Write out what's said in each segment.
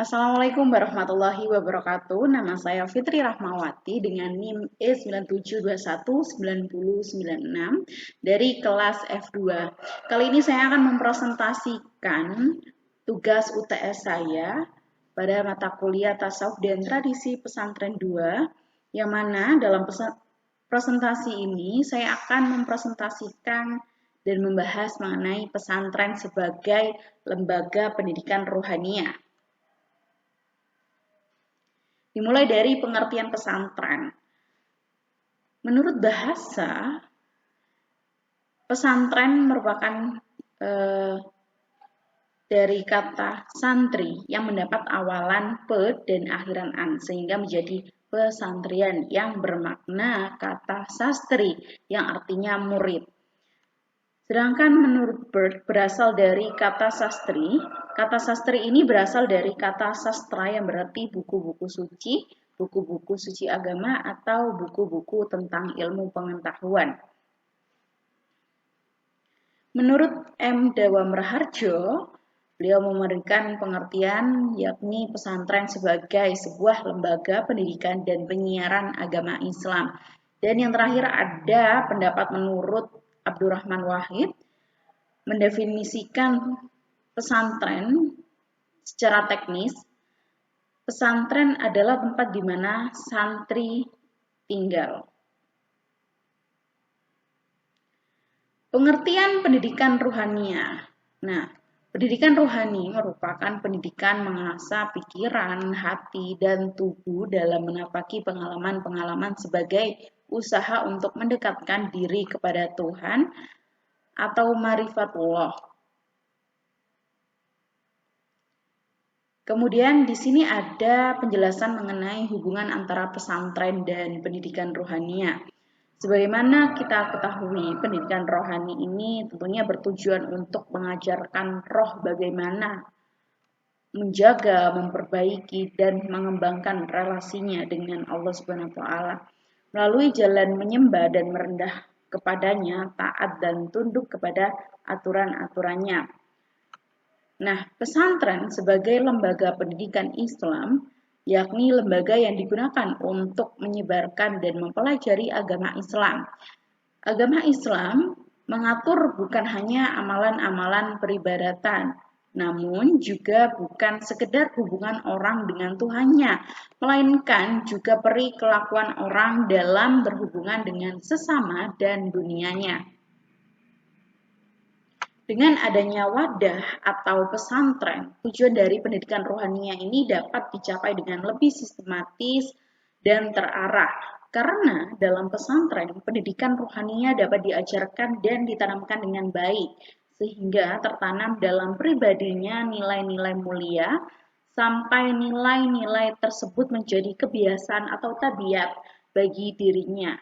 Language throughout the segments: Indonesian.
Assalamualaikum warahmatullahi wabarakatuh. Nama saya Fitri Rahmawati dengan NIM E97219096 dari kelas F2. Kali ini saya akan mempresentasikan tugas UTS saya pada mata kuliah Tasawuf dan Tradisi Pesantren 2, yang mana dalam presentasi ini saya akan mempresentasikan dan membahas mengenai pesantren sebagai lembaga pendidikan rohaniah. Dimulai dari pengertian pesantren. Menurut bahasa, pesantren merupakan dari kata santri yang mendapat awalan pe dan akhiran an, sehingga menjadi pesantrian yang bermakna kata sastri yang artinya murid. Sedangkan menurut Bird berasal dari kata sastri. Kata sastri ini berasal dari kata sastra yang berarti buku-buku suci agama atau buku-buku tentang ilmu pengetahuan. Menurut M. Dawam Raharjo, beliau memberikan pengertian yakni pesantren sebagai sebuah lembaga pendidikan dan penyiaran agama Islam. Dan yang terakhir ada pendapat menurut Abdurrahman Wahid mendefinisikan pesantren secara teknis. Pesantren adalah tempat di mana santri tinggal. Pengertian pendidikan rohaniah. Nah, pendidikan rohani merupakan pendidikan mengasah pikiran, hati, dan tubuh dalam menapaki pengalaman-pengalaman sebagai usaha untuk mendekatkan diri kepada Tuhan atau ma'rifatullah. Kemudian di sini ada penjelasan mengenai hubungan antara pesantren dan pendidikan rohaniah. Sebagaimana kita ketahui, pendidikan rohani ini tentunya bertujuan untuk mengajarkan roh bagaimana menjaga, memperbaiki, dan mengembangkan relasinya dengan Allah Subhanahu wa Ta'ala melalui jalan menyembah dan merendah kepadanya, taat dan tunduk kepada aturan-aturannya. Nah, pesantren sebagai lembaga pendidikan Islam, yakni lembaga yang digunakan untuk menyebarkan dan mempelajari agama Islam. Agama Islam mengatur bukan hanya amalan-amalan peribadatan, namun juga bukan sekedar hubungan orang dengan Tuhannya, melainkan juga peri kelakuan orang dalam berhubungan dengan sesama dan dunianya. Dengan adanya wadah atau pesantren, tujuan dari pendidikan rohaniah ini dapat dicapai dengan lebih sistematis dan terarah. Karena dalam pesantren, pendidikan rohaniah dapat diajarkan dan ditanamkan dengan baik, sehingga tertanam dalam pribadinya nilai-nilai mulia, sampai nilai-nilai tersebut menjadi kebiasaan atau tabiat bagi dirinya.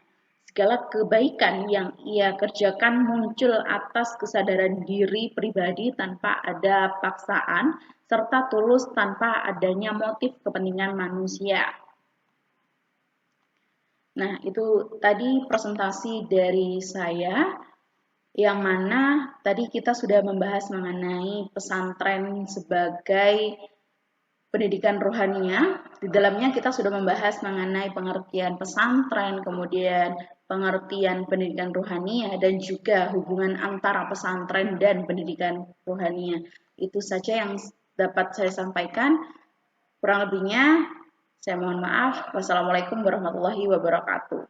Segala kebaikan yang ia kerjakan muncul atas kesadaran diri pribadi tanpa ada paksaan, serta tulus tanpa adanya motif kepentingan manusia. Nah, itu tadi presentasi dari saya, yang mana tadi kita sudah membahas mengenai pesantren sebagai pendidikan rohaniah. Di dalamnya kita sudah membahas mengenai pengertian pesantren, kemudian pengertian pendidikan rohaniah, dan juga hubungan antara pesantren dan pendidikan rohaniah. Itu saja yang dapat saya sampaikan. Kurang lebihnya, saya mohon maaf. Wassalamualaikum warahmatullahi wabarakatuh.